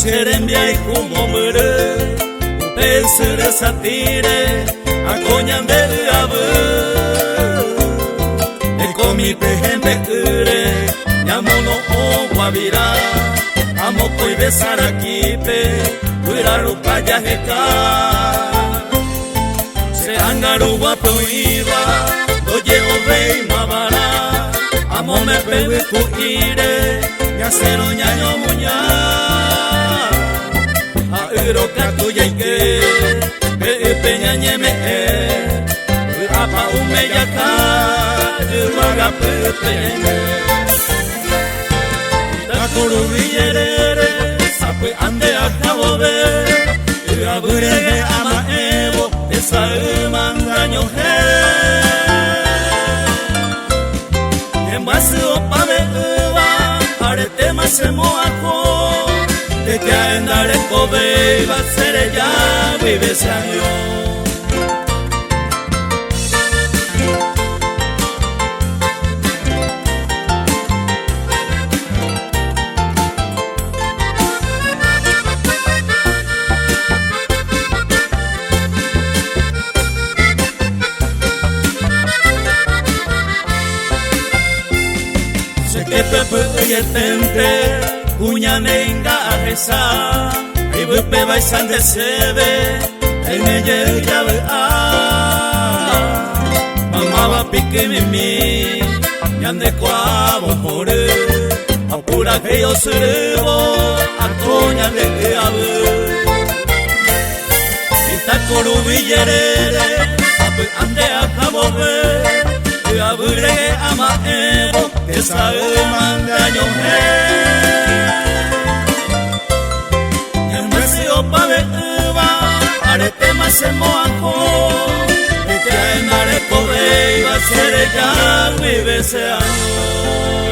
Serembia y como mure Upesere satire Akoñan del gabu Ekomi pejembe ure Nyamono o guavira Amoko y besarakipe Uraru payajeka Se angaru guapo iba Doye obey mabara Amo me pewe kuire Yacero ñaño muña A uro katuya ike Peña ñeme Apa ume yaka Umaga pepe Takuru villere Sapue ande akabo be Aburege ama evo Esa mangaño he Embase opa me uva Arete masemo ako De que andare kobe Va a ser ella Vive ese año Pepe y tente, cuña nenga a rezar, y bupe baisan de sebe, en ella ya ve mamá va pique mimi, yande cuavo more, apura que yo servo, a coña de que ave, y ta corubillere, ande a cabo ver, y aburre ama evo. Esa mangaño he Yamase opa be uva Arete masemo anjo De que en areko be Iba a ser ella vive ese año